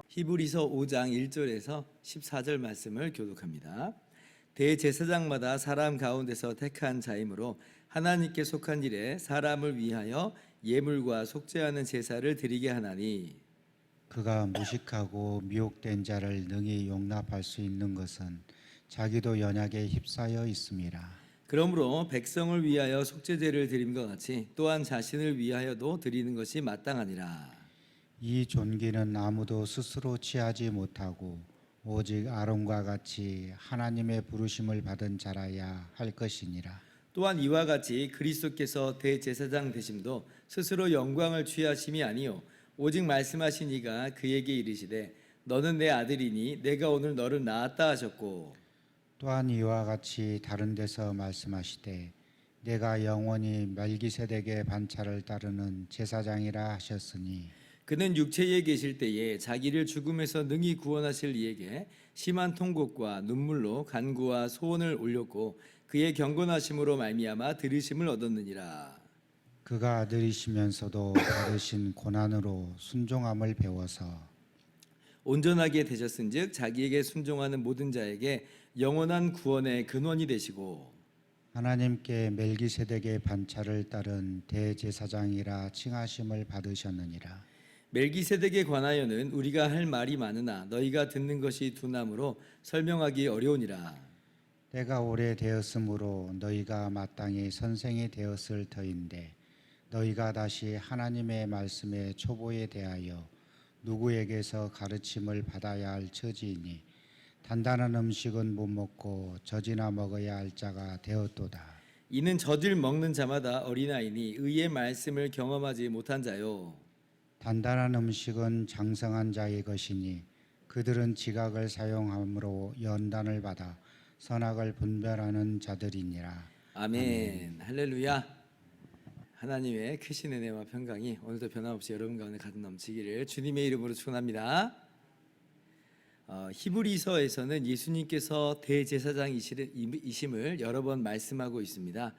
히브리서 5장 1절에서 14절 말씀을 교독합니다. 대제사장마다 사람 가운데서 택한 자이므로 하나님께 속한 일에 사람을 위하여 예물과 속죄하는 제사를 드리게 하나니, 그가 무식하고 미혹된 자를 능히 용납할 수 있는 것은 자기도 연약에 휩싸여 있음이라. 그러므로 백성을 위하여 속죄제를 드림과 같이 또한 자신을 위하여도 드리는 것이 마땅하니라. 이 존귀는 아무도 스스로 취하지 못하고 오직 아론과 같이 하나님의 부르심을 받은 자라야 할 것이니라. 또한 이와 같이 그리스도께서 대제사장 되심도 스스로 영광을 취하심이 아니요 오직 말씀하신 이가 그에게 이르시되 너는 내 아들이니 내가 오늘 너를 낳았다 하셨고, 또한 이와 같이 다른 데서 말씀하시되 내가 영원히 멜기세덱의 반차를 따르는 제사장이라 하셨으니, 그는 육체에 계실 때에 자기를 죽음에서 능히 구원하실 이에게 심한 통곡과 눈물로 간구와 소원을 올렸고 그의 경건하심으로 말미암아 들으심을 얻었느니라. 그가 아들이시면서도 받으신 고난으로 순종함을 배워서 온전하게 되셨은즉 자기에게 순종하는 모든 자에게 영원한 구원의 근원이 되시고, 하나님께 멜기세덱의 반차를 따른 대제사장이라 칭하심을 받으셨느니라. 멜기세덱에 관하여는 우리가 할 말이 많으나 너희가 듣는 것이 둔함으로 설명하기 어려우니라. 때가 오래되었으므로 너희가 마땅히 선생이 되었을 터인데 너희가 다시 하나님의 말씀의 초보에 대하여 누구에게서 가르침을 받아야 할 처지이니 단단한 음식은 못 먹고 젖이나 먹어야 할 자가 되었도다. 이는 젖을 먹는 자마다 어린아이니 의의 말씀을 경험하지 못한 자요. 단단한 음식은 장성한 자의 것이니 그들은 지각을 사용함으로 연단을 받아 선악을 분별하는 자들이니라. 아멘. 할렐루야. 하나님의 크신 은혜와 평강이 오늘도 변함없이 여러분 가운데 가득 넘치기를 주님의 이름으로 축원합니다. 히브리서에서는 예수님께서 대제사장이심을 여러 번 말씀하고 있습니다.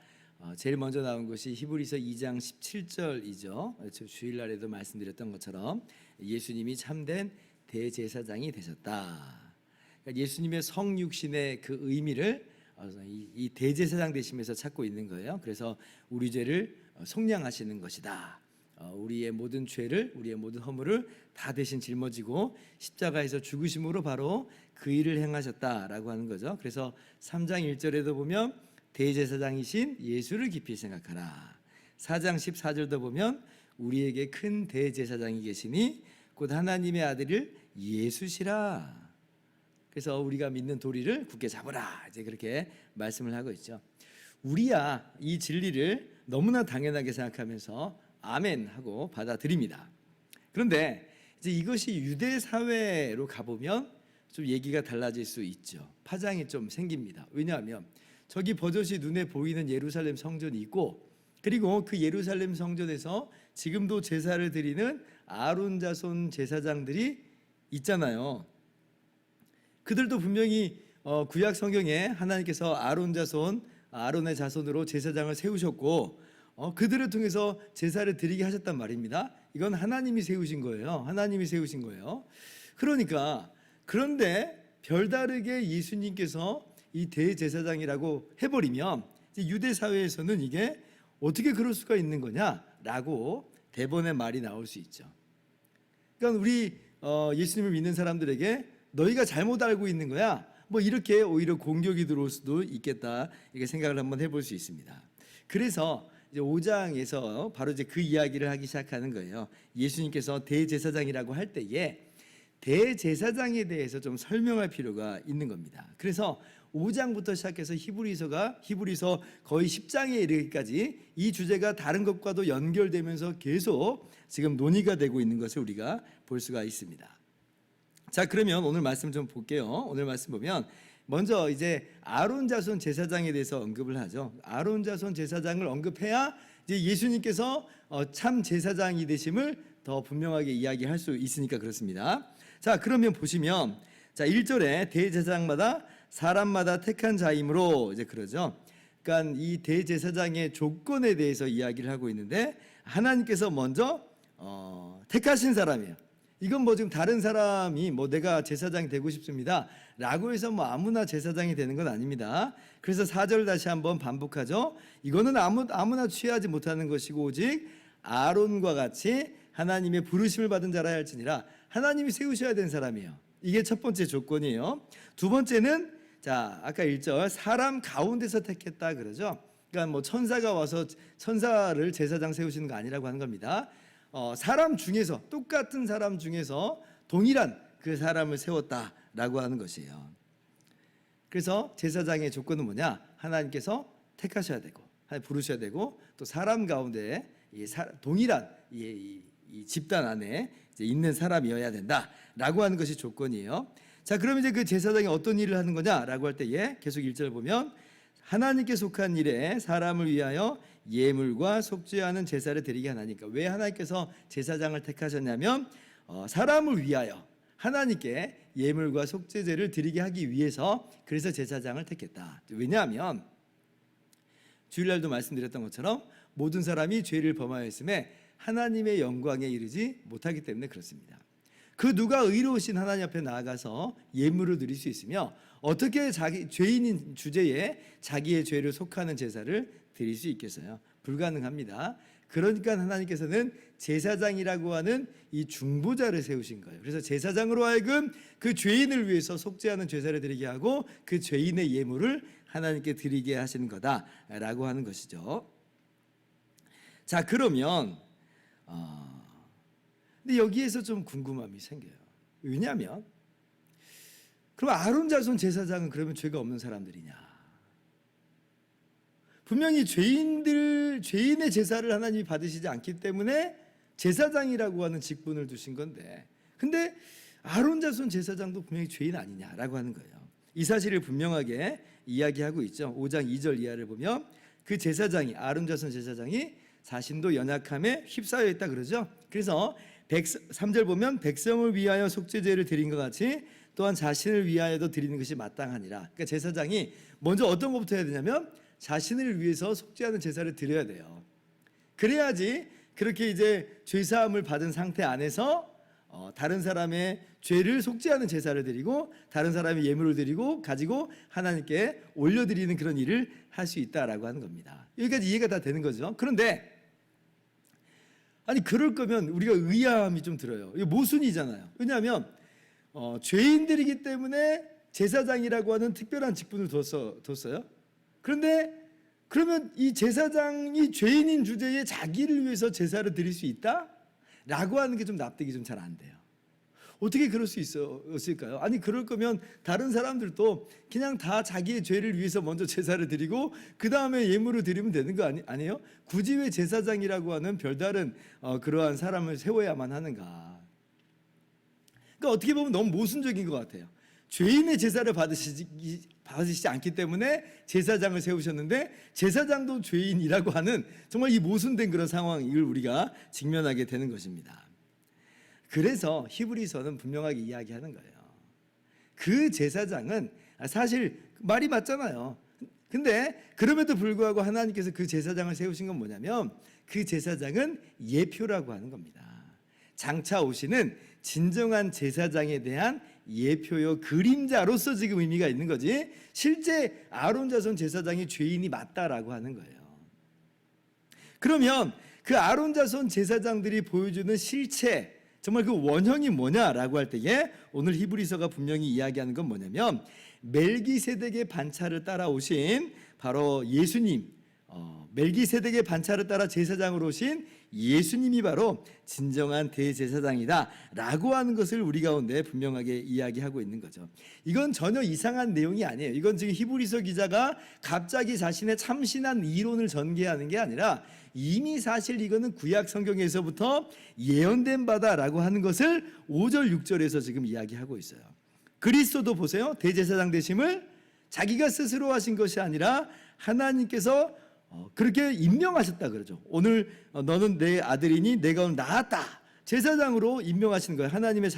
제일 먼저 나온 것이 히브리서 2장 17절이죠. 주일날에도 말씀드렸던 것처럼 예수님이 참된 대제사장이 되셨다. 그러니까 예수님의 성육신의 그 의미를 이 대제사장 되심에서 찾고 있는 거예요. 그래서 우리 죄를 속량하시는 것이다. 우리의 모든 죄를, 우리의 모든 허물을 다 대신 짊어지고 십자가에서 죽으심으로 바로 그 일을 행하셨다라고 하는 거죠. 그래서 3장 1절에도 보면 대제사장이신 예수를 깊이 생각하라. 4장 14절도 보면 우리에게 큰 대제사장이 계시니 곧 하나님의 아들을 예수시라. 그래서 우리가 믿는 도리를 굳게 잡으라. 이제 그렇게 말씀을 하고 있죠. 우리야 이 진리를 너무나 당연하게 생각하면서 아멘 하고 받아들입니다. 그런데 이제 이것이 유대 사회로 가보면 좀 얘기가 달라질 수 있죠. 파장이 좀 생깁니다. 왜냐하면 저기 버젓이 눈에 보이는 예루살렘 성전이 있고, 그리고 그 예루살렘 성전에서 지금도 제사를 드리는 아론 자손 제사장들이 있잖아요. 그들도 분명히 구약 성경에 하나님께서 아론의 자손으로 제사장을 세우셨고 그들을 통해서 제사를 드리게 하셨단 말입니다. 이건 하나님이 세우신 거예요. 하나님이 세우신 거예요. 그런데 별다르게 예수님께서 이 대제사장이라고 해버리면 유대 사회에서는 이게 어떻게 그럴 수가 있는 거냐라고 대번의 말이 나올 수 있죠. 그러니까 우리 예수님을 믿는 사람들에게 너희가 잘못 알고 있는 거야, 뭐 이렇게 오히려 공격이 들어올 수도 있겠다, 이렇게 생각을 한번 해볼 수 있습니다. 그래서 이제 5장에서 바로 이제 그 이야기를 하기 시작하는 거예요. 예수님께서 대제사장이라고 할 때에 대제사장에 대해서 좀 설명할 필요가 있는 겁니다. 그래서 5장부터 시작해서 히브리서 거의 10장에 이르기까지 이 주제가 다른 것과도 연결되면서 계속 지금 논의가 되고 있는 것을 우리가 볼 수가 있습니다. 자, 그러면 오늘 말씀 좀 볼게요. 오늘 말씀 보면 먼저 이제 아론 자손 제사장에 대해서 언급을 하죠. 아론 자손 제사장을 언급해야 이제 예수님께서 참 제사장이 되심을 더 분명하게 이야기할 수 있으니까 그렇습니다. 자, 그러면 보시면 자 1절에 대제사장마다 사람마다 택한 자이므로 이제 그러죠. 그러니까 이 대제사장의 조건에 대해서 이야기를 하고 있는데 하나님께서 먼저 택하신 사람이에요. 이건 뭐 지금 다른 사람이 뭐 내가 제사장이 되고 싶습니다 라고 해서 뭐 아무나 제사장이 되는 건 아닙니다. 그래서 4절 다시 한번 반복하죠. 이거는 아무나 취하지 못하는 것이고 오직 아론과 같이 하나님의 부르심을 받은 자라 할지니라. 하나님이 세우셔야 되는 사람이에요. 이게 첫 번째 조건이에요. 두 번째는 자 아까 1절 사람 가운데서 택했다 그러죠. 그러니까 뭐 천사가 와서 천사를 제사장 세우시는 거 아니라고 하는 겁니다. 사람 중에서 똑같은 사람 중에서 동일한 그 사람을 세웠다라고 하는 것이에요. 그래서 제사장의 조건은 뭐냐? 하나님께서 택하셔야 되고 부르셔야 되고 또 사람 가운데 동일한 이 집단 안에 이제 있는 사람이어야 된다라고 하는 것이 조건이에요. 자, 그럼 이제 그 제사장이 어떤 일을 하는 거냐라고 할 때에 계속 1절 보면 하나님께 속한 일에 사람을 위하여 예물과 속죄하는 제사를 드리게 하나니까. 왜 하나님께서 제사장을 택하셨냐면 사람을 위하여 하나님께 예물과 속죄제를 드리게 하기 위해서 그래서 제사장을 택했다. 왜냐하면 주일날도 말씀드렸던 것처럼 모든 사람이 죄를 범하였음에 하나님의 영광에 이르지 못하기 때문에 그렇습니다. 그 누가 의로우신 하나님 앞에 나아가서 예물을 드릴 수 있으며 어떻게 자기 죄인인 주제에 자기의 죄를 속하는 제사를 드릴 수 있겠어요? 불가능합니다. 그러니까 하나님께서는 제사장이라고 하는 이 중보자를 세우신 거예요. 그래서 제사장으로 하여금 그 죄인을 위해서 속죄하는 제사를 드리게 하고 그 죄인의 예물을 하나님께 드리게 하시는 거다라고 하는 것이죠. 자, 그러면 근데 여기에서 좀 궁금함이 생겨요. 왜냐하면 그럼 아론 자손 제사장은 그러면 죄가 없는 사람들이냐? 분명히 죄인의 제사를 하나님이 받으시지 않기 때문에 제사장이라고 하는 직분을 두신 건데, 근데 아론 자손 제사장도 분명히 죄인 아니냐라고 하는 거예요. 이 사실을 분명하게 이야기하고 있죠. 5장 2절 이하를 보면 그 제사장이 아론 자손 제사장이 자신도 연약함에 휩싸여 있다 그러죠. 그래서 3절 보면 백성을 위하여 속죄제를 드린 것 같이 또한 자신을 위하여도 드리는 것이 마땅하니라. 그러니까 제사장이 먼저 어떤 것부터 해야 되냐면 자신을 위해서 속죄하는 제사를 드려야 돼요. 그래야지 그렇게 이제 죄사함을 받은 상태 안에서 다른 사람의 죄를 속죄하는 제사를 드리고 다른 사람의 예물을 드리고 가지고 하나님께 올려드리는 그런 일을 할 수 있다라고 하는 겁니다. 여기까지 이해가 다 되는 거죠. 그런데 아니 그럴 거면 우리가 의아함이 좀 들어요. 이거 모순이잖아요. 왜냐하면 죄인들이기 때문에 제사장이라고 하는 특별한 직분을 뒀어요. 그런데 그러면 이 제사장이 죄인인 주제에 자기를 위해서 제사를 드릴 수 있다? 라고 하는 게 좀 납득이 좀 잘 안 돼요. 어떻게 그럴 수 있을까요? 아니 그럴 거면 다른 사람들도 그냥 다 자기의 죄를 위해서 먼저 제사를 드리고 그 다음에 예물을 드리면 되는 거 아니에요? 굳이 왜 제사장이라고 하는 별다른 그러한 사람을 세워야만 하는가? 그러니까 어떻게 보면 너무 모순적인 것 같아요. 죄인의 제사를 받으시지 않기 때문에 제사장을 세우셨는데 제사장도 죄인이라고 하는 정말 이 모순된 그런 상황을 우리가 직면하게 되는 것입니다. 그래서 히브리서는 분명하게 이야기하는 거예요. 그 제사장은 사실 말이 맞잖아요. 근데 그럼에도 불구하고 하나님께서 그 제사장을 세우신 건 뭐냐면 그 제사장은 예표라고 하는 겁니다. 장차 오시는 진정한 제사장에 대한 예표요 그림자로서 지금 의미가 있는 거지 실제 아론 자손 제사장이 죄인이 맞다라고 하는 거예요. 그러면 그 아론 자손 제사장들이 보여주는 실체 정말 그 원형이 뭐냐라고 할 때에 오늘 히브리서가 분명히 이야기하는 건 뭐냐면 멜기세덱의 반차를 따라오신 바로 예수님, 멜기세덱의 반차를 따라 제사장으로 오신 예수님이 바로 진정한 대제사장이다라고 하는 것을 우리 가운데 분명하게 이야기하고 있는 거죠. 이건 전혀 이상한 내용이 아니에요. 이건 지금 히브리서 기자가 갑자기 자신의 참신한 이론을 전개하는 게 아니라 이미 사실 이거는 구약 성경에서부터 예언된 바다라고 하는 것을 5절 6절에서 지금 이야기하고 있어요. 그리스도도 보세요. 대제사장 되심을 자기가 스스로 하신 것이 아니라 하나님께서 그렇게 임명하셨다 그러죠. 오늘 너는 내 아들이니 내가 오늘 낳았다. 제사장으로 임명하시는 거예요. 하나님의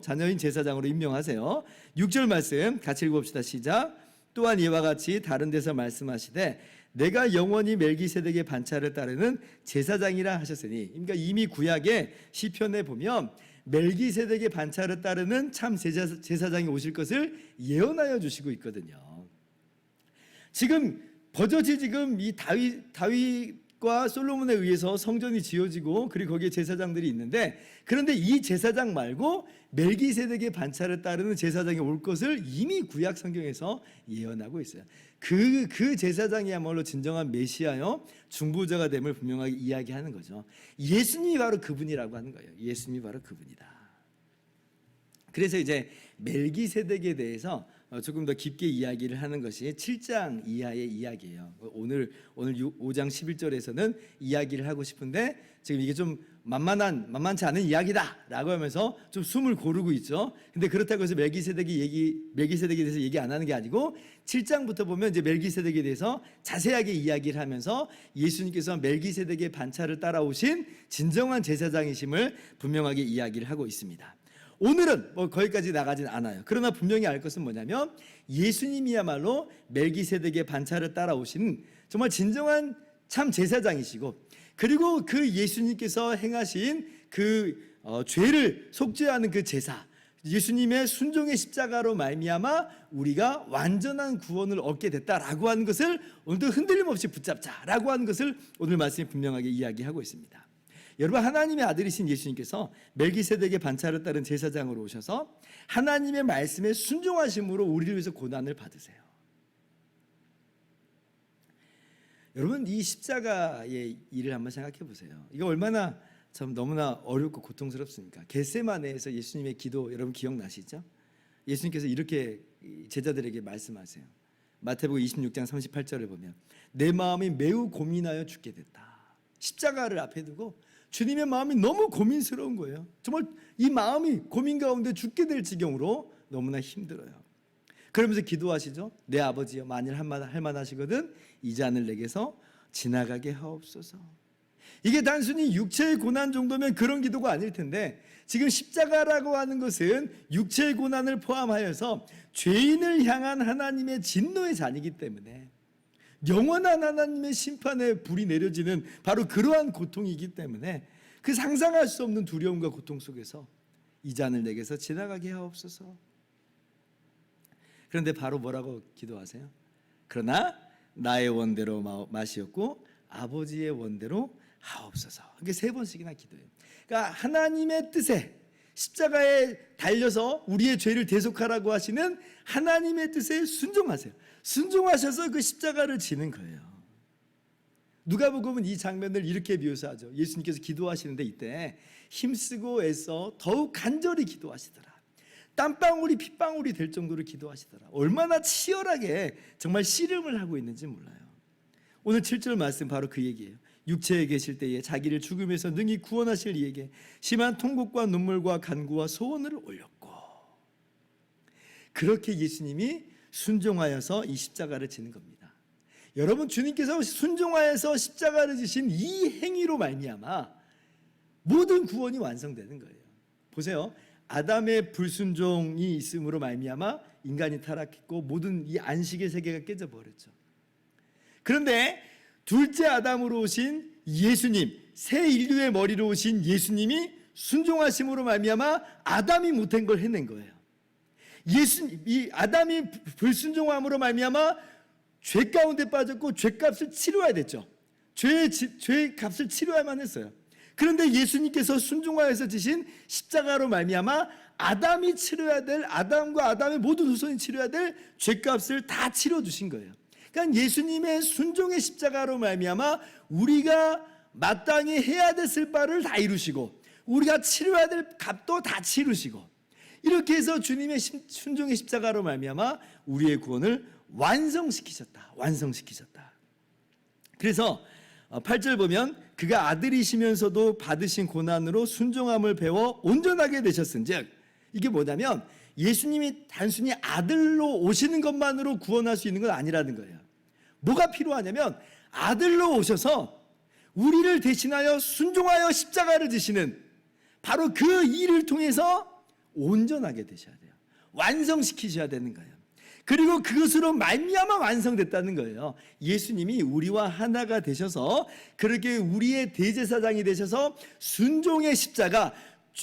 자녀인 제사장으로 임명하세요. 6절 말씀 같이 읽어봅시다. 시작. 또한 이와 같이 다른 데서 말씀하시되 내가 영원히 멜기세덱의 반차를 따르는 제사장이라 하셨으니, 그러니까 이미 구약의 시편에 보면 멜기세덱의 반차를 따르는 참 제사장이 오실 것을 예언하여 주시고 있거든요. 지금 버젓이 지금 이 다윗과 솔로몬에 의해서 성전이 지어지고 그리고 거기에 제사장들이 있는데, 그런데 이 제사장 말고 멜기세덱의 반차를 따르는 제사장이 올 것을 이미 구약 성경에서 예언하고 있어요. 그 제사장이야말로 진정한 메시아요 중보자가 됨을 분명하게 이야기하는 거죠. 예수님이 바로 그분이라고 하는 거예요. 예수님이 바로 그분이다. 그래서 이제 멜기세덱에 대해서 조금 더 깊게 이야기를 하는 것이 7장 이하의 이야기예요. 오늘 5장 11절에서는 이야기를 하고 싶은데 지금 이게 좀 만만치 않은 이야기다라고 하면서 좀 숨을 고르고 있죠. 근데 그렇다고 해서 멜기세덱에 대해서 얘기 안 하는 게 아니고 7장부터 보면 이제 멜기세덱에 대해서 자세하게 이야기를 하면서 예수님께서 멜기세덱의 반차를 따라오신 진정한 제사장이심을 분명하게 이야기를 하고 있습니다. 오늘은 거기까지 나가진 않아요. 그러나 분명히 알 것은 뭐냐면 예수님이야말로 멜기세덱의 반차를 따라오신 정말 진정한 참 제사장이시고, 그리고 그 예수님께서 행하신 그 죄를 속죄하는 그 제사, 예수님의 순종의 십자가로 말미암아 우리가 완전한 구원을 얻게 됐다라고 하는 것을 오늘도 흔들림 없이 붙잡자라고 하는 것을 오늘 말씀이 분명하게 이야기하고 있습니다. 여러분, 하나님의 아들이신 예수님께서 멜기세덱의 반차를 따른 제사장으로 오셔서 하나님의 말씀에 순종하심으로 우리를 위해서 고난을 받으세요. 여러분, 이 십자가의 일을 한번 생각해 보세요. 이거 얼마나 참 너무나 어렵고 고통스럽습니까? 겟세마네에서 예수님의 기도 여러분 기억나시죠? 예수님께서 이렇게 제자들에게 말씀하세요. 마태복음 26장 38절을 보면 내 마음이 매우 고민하여 죽게 됐다. 십자가를 앞에 두고 주님의 마음이 너무 고민스러운 거예요. 정말 이 마음이 고민 가운데 죽게 될 지경으로 너무나 힘들어요. 그러면서 기도하시죠. 내 아버지여, 만일 할만하시거든 이 잔을 내게서 지나가게 하옵소서. 이게 단순히 육체의 고난 정도면 그런 기도가 아닐 텐데, 지금 십자가라고 하는 것은 육체의 고난을 포함하여서 죄인을 향한 하나님의 진노의 잔이기 때문에 영원한 하나님의 심판의 불이 내려지는 바로 그러한 고통이기 때문에 그 상상할 수 없는 두려움과 고통 속에서 이 잔을 내게서 지나가게 하옵소서. 그런데 바로 뭐라고 기도하세요? 그러나 나의 원대로 마시옵고 아버지의 원대로 하옵소서. 이게 3번씩이나 기도해요. 그러니까 하나님의 뜻에, 십자가에 달려서 우리의 죄를 대속하라고 하시는 하나님의 뜻에 순종하세요. 순종하셔서 그 십자가를 지는 거예요. 누가복음은 이 장면을 이렇게 묘사하죠. 예수님께서 기도하시는데 이때 힘쓰고 애써 더욱 간절히 기도하시더라. 땀방울이 핏방울이 될 정도로 기도하시더라. 얼마나 치열하게 정말 씨름을 하고 있는지 몰라요. 오늘 7절 말씀 바로 그 얘기예요. 육체에 계실 때에 자기를 죽음에서 능히 구원하실 이에게 심한 통곡과 눈물과 간구와 소원을 올렸고, 그렇게 예수님이 순종하여서 이 십자가를 지는 겁니다. 여러분, 주님께서 순종하여서 십자가를 지신 이 행위로 말미암아 모든 구원이 완성되는 거예요. 보세요. 아담의 불순종이 있음으로 말미암아 인간이 타락했고 모든 이 안식의 세계가 깨져버렸죠. 그런데 둘째 아담으로 오신 예수님, 새 인류의 머리로 오신 예수님이 순종하심으로 말미암아 아담이 못한 걸 해낸 거예요. 이 아담이 불순종함으로 말미암아 죄 가운데 빠졌고 죄값을 치러야 됐죠. 죄의 값을 치러야만 했어요. 그런데 예수님께서 순종하여서 지신 십자가로 말미암아 아담이 치러야 될, 아담과 아담의 모든 후손이 치러야 될 죄값을 다 치러 주신 거예요. 그러니까 예수님의 순종의 십자가로 말미암아 우리가 마땅히 해야 됐을 바를 다 이루시고 우리가 치러야 될 값도 다 치르시고, 이렇게 해서 주님의 순종의 십자가로 말미암아 우리의 구원을 완성시키셨다. 그래서 8절 보면 그가 아들이시면서도 받으신 고난으로 순종함을 배워 온전하게 되셨은즉, 이게 뭐냐면 예수님이 단순히 아들로 오시는 것만으로 구원할 수 있는 건 아니라는 거예요. 뭐가 필요하냐면 아들로 오셔서 우리를 대신하여 순종하여 십자가를 지시는 바로 그 일을 통해서 온전하게 되셔야 돼요. 완성시키셔야 되는 거예요. 그리고 그것으로 말미암아 완성됐다는 거예요. 예수님이 우리와 하나가 되셔서 그렇게 우리의 대제사장이 되셔서 순종의 십자가,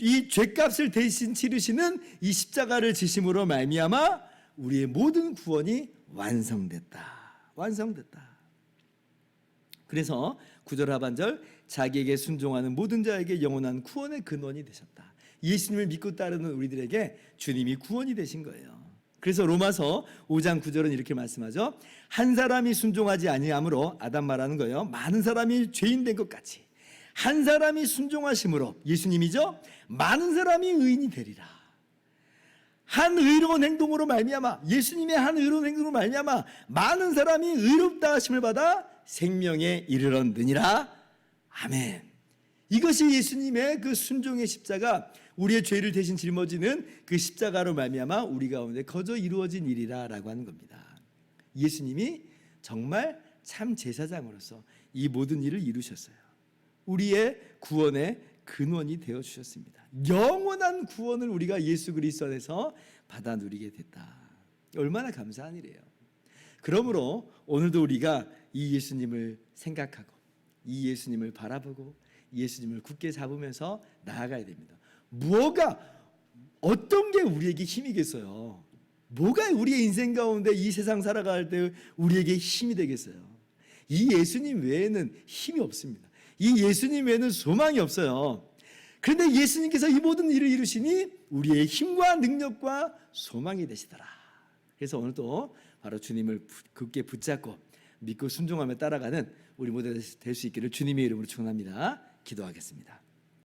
이 죄값을 대신 치르시는 이 십자가를 지심으로 말미암아 우리의 모든 구원이 완성됐다. 완성됐다. 그래서 9절 하반절, 자기에게 순종하는 모든 자에게 영원한 구원의 근원이 되셨다. 예수님을 믿고 따르는 우리들에게 주님이 구원이 되신 거예요. 그래서 로마서 5장 9절은 이렇게 말씀하죠. 한 사람이 순종하지 아니함으로, 아담 말하는 거예요, 많은 사람이 죄인 된 것 같이 한 사람이 순종하심으로, 예수님이죠, 많은 사람이 의인이 되리라. 한 의로운 행동으로 말미암아, 예수님의 한 의로운 행동으로 말미암아 많은 사람이 의롭다 하심을 받아 생명에 이르렀느니라. 아멘. 이것이 예수님의 그 순종의 십자가, 우리의 죄를 대신 짊어지는 그 십자가로 말미암아 우리 가운데 거저 이루어진 일이라라고 하는 겁니다. 예수님이 정말 참 제사장으로서 이 모든 일을 이루셨어요. 우리의 구원의 근원이 되어 주셨습니다. 영원한 구원을 우리가 예수 그리스도 안에서 받아 누리게 됐다. 얼마나 감사한 일이에요. 그러므로 오늘도 우리가 이 예수님을 생각하고 이 예수님을 바라보고 예수님을 굳게 잡으면서 나아가야 됩니다. 어떤 게 우리에게 힘이겠어요? 뭐가 우리의 인생 가운데 이 세상 살아갈 때 우리에게 힘이 되겠어요? 이 예수님 외에는 힘이 없습니다. 이 예수님 외에는 소망이 없어요. 그런데 예수님께서 이 모든 일을 이루시니 우리의 힘과 능력과 소망이 되시더라. 그래서 오늘도 바로 주님을 굳게 붙잡고 믿고 순종하며 따라가는 우리 모두 될 수 있기를 주님의 이름으로 축원합니다. 기도하겠습니다.